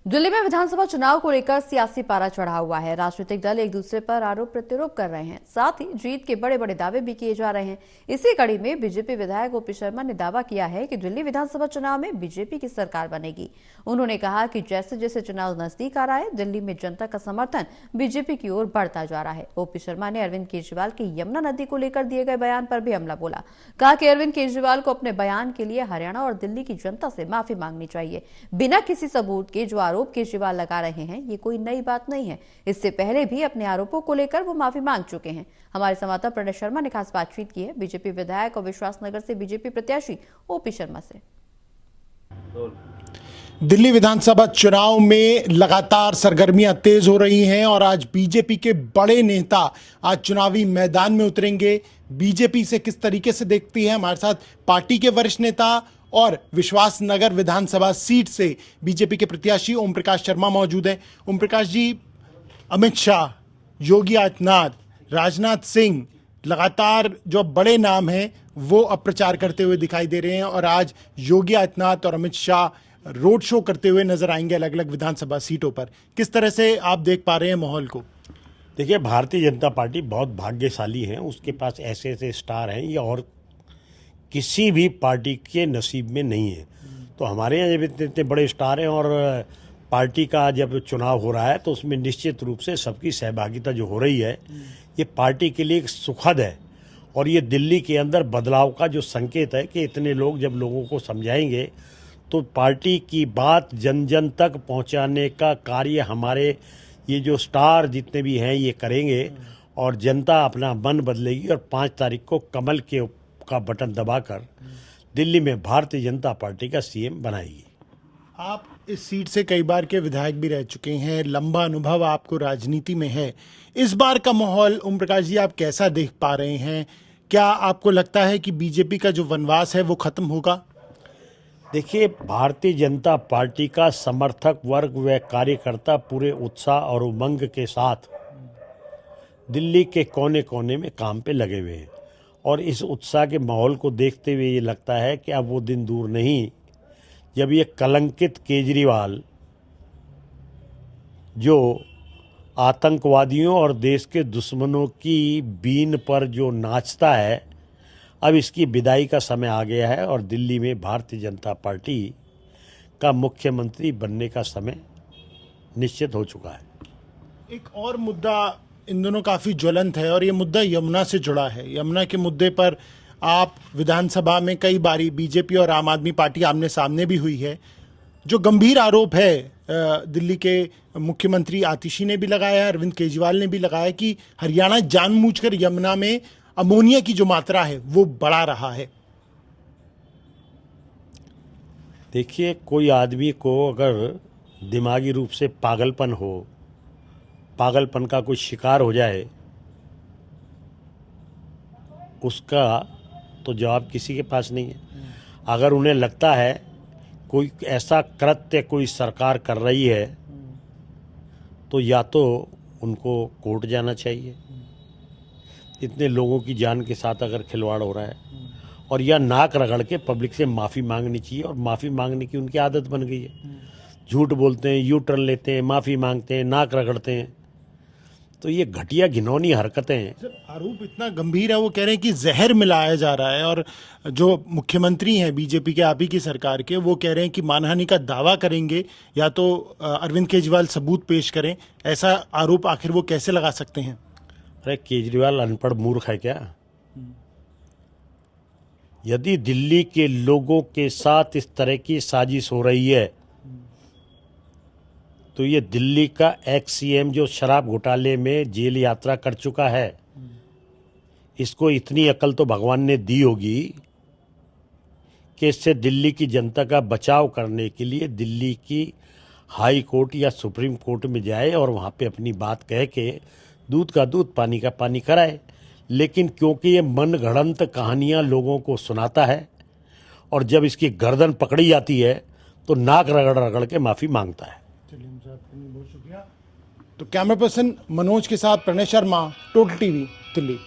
दिल्ली में विधानसभा चुनाव को लेकर सियासी पारा चढ़ा हुआ है। राजनीतिक दल एक दूसरे पर आरोप प्रत्यारोप कर रहे हैं, साथ ही जीत के बड़े बड़े दावे भी किए जा रहे हैं। इसी कड़ी में बीजेपी विधायक ओपी शर्मा ने दावा किया है कि दिल्ली विधानसभा चुनाव में बीजेपी की सरकार बनेगी। उन्होंने कहा कि जैसे जैसे चुनाव नजदीक आ रहा है, दिल्ली में जनता का समर्थन बीजेपी की ओर बढ़ता जा रहा है। ओपी शर्मा ने अरविंद केजरीवाल की यमुना नदी को लेकर दिए गए बयान पर भी हमला बोला। कहा कि अरविंद केजरीवाल को अपने बयान के लिए हरियाणा और दिल्ली की जनता से माफी मांगनी चाहिए। बिना किसी सबूत के जो आरोप केजरीवाल लगा रहे हैं, ये कोई नई बात नहीं है। इससे पहले भी अपने आरोपों को लेकर वो माफी मांग चुके हैं। हमारे संवाददाता प्रणय शर्मा ने खास बातचीत की है बीजेपी विधायक और विश्वासनगर से बीजेपी प्रत्याशी ओपी शर्मा से। दिल्ली विधानसभा चुनाव में लगातार सरगर्मियां तेज हो रही हैं और आज बीजेपी के बड़े नेता आज चुनावी मैदान में उतरेंगे। बीजेपी से किस तरीके से देखती है, हमारे साथ पार्टी के वरिष्ठ नेता और विश्वासनगर विधानसभा सीट से बीजेपी के प्रत्याशी ओम प्रकाश शर्मा मौजूद हैं। ओम प्रकाश जी, अमित शाह, योगी आदित्यनाथ, राजनाथ सिंह, लगातार जो बड़े नाम हैं वो अब प्रचार करते हुए दिखाई दे रहे हैं और आज योगी आदित्यनाथ और अमित शाह रोड शो करते हुए नजर आएंगे अलग अलग विधानसभा सीटों पर। किस तरह से आप देख पा रहे हैं माहौल को? देखिए, भारतीय जनता पार्टी बहुत भाग्यशाली है, उसके पास ऐसे ऐसे स्टार हैं ये और किसी भी पार्टी के नसीब में नहीं है। तो हमारे यहाँ जब इतने बड़े स्टार हैं और पार्टी का जब चुनाव हो रहा है तो उसमें निश्चित रूप से सबकी सहभागिता जो हो रही है ये पार्टी के लिए एक सुखद है। और ये दिल्ली के अंदर बदलाव का जो संकेत है कि इतने लोग जब लोगों को समझाएंगे तो पार्टी की बात जन जन तक पहुंचाने का कार्य हमारे ये जो स्टार जितने भी हैं ये करेंगे और जनता अपना मन बदलेगी और 5 तारीख को कमल का बटन दबाकर दिल्ली में भारतीय जनता पार्टी का सीएम बनाएगी। आप इस सीट से कई बार के विधायक भी रह चुके हैं, लंबा अनुभव आपको राजनीति में है। इस बार का माहौल ओम प्रकाश जी आप कैसा देख पा रहे हैं? क्या आपको लगता है कि बीजेपी का जो वनवास है वो खत्म होगा? देखिए, भारतीय जनता पार्टी का समर्थक वर्ग व कार्यकर्ता पूरे उत्साह और उमंग के साथ दिल्ली के कोने कोने में काम पे लगे हुए हैं और इस उत्साह के माहौल को देखते हुए ये लगता है कि अब वो दिन दूर नहीं जब ये कलंकित केजरीवाल जो आतंकवादियों और देश के दुश्मनों की बीन पर जो नाचता है, अब इसकी विदाई का समय आ गया है और दिल्ली में भारतीय जनता पार्टी का मुख्यमंत्री बनने का समय निश्चित हो चुका है। एक और मुद्दा इन दोनों काफ़ी ज्वलंत है और ये मुद्दा यमुना से जुड़ा है। यमुना के मुद्दे पर आप विधानसभा में कई बारी बीजेपी और आम आदमी पार्टी आमने सामने भी हुई है। जो गंभीर आरोप है दिल्ली के मुख्यमंत्री आतिशी ने भी लगाया, अरविंद केजरीवाल ने भी लगाया कि हरियाणा जानबूझकर यमुना में अमोनिया की जो मात्रा है वो बढ़ा रहा है। देखिए, कोई आदमी को अगर दिमागी रूप से पागलपन हो, पागलपन का कोई शिकार हो जाए, उसका तो जवाब किसी के पास नहीं है। अगर उन्हें लगता है कोई ऐसा कृत्य कोई सरकार कर रही है तो या तो उनको कोर्ट जाना चाहिए, इतने लोगों की जान के साथ अगर खिलवाड़ हो रहा है, और या नाक रगड़ के पब्लिक से माफ़ी मांगनी चाहिए। और माफ़ी मांगने की उनकी आदत बन गई है। झूठ बोलते हैं, यू टर्न लेते हैं, माफ़ी मांगते हैं, नाक रगड़ते हैं। तो ये घटिया घिनौनी हरकतें हैं। सर, आरोप इतना गंभीर है, वो कह रहे हैं कि जहर मिलाया जा रहा है और जो मुख्यमंत्री हैं बीजेपी के आप ही की सरकार के, वो कह रहे हैं कि मानहानि का दावा करेंगे या तो अरविंद केजरीवाल सबूत पेश करें। ऐसा आरोप आखिर वो कैसे लगा सकते हैं? अरे, केजरीवाल अनपढ़ मूर्ख है क्या? यदि दिल्ली के लोगों के साथ इस तरह की साजिश हो रही है तो ये दिल्ली का एक्स सीएम जो शराब घोटाले में जेल यात्रा कर चुका है, इसको इतनी अकल तो भगवान ने दी होगी कि इससे दिल्ली की जनता का बचाव करने के लिए दिल्ली की हाई कोर्ट या सुप्रीम कोर्ट में जाए और वहाँ पे अपनी बात कह के दूध का दूध पानी का पानी कराए। लेकिन क्योंकि ये मनगढ़ंत कहानियाँ लोगों को सुनाता है और जब इसकी गर्दन पकड़ी जाती है तो नाक रगड़ रगड़ के माफ़ी मांगता है। चलिए, बहुत शुक्रिया। तो कैमरा पर्सन मनोज के साथ प्रणय शर्मा, टोटल टीवी, दिल्ली।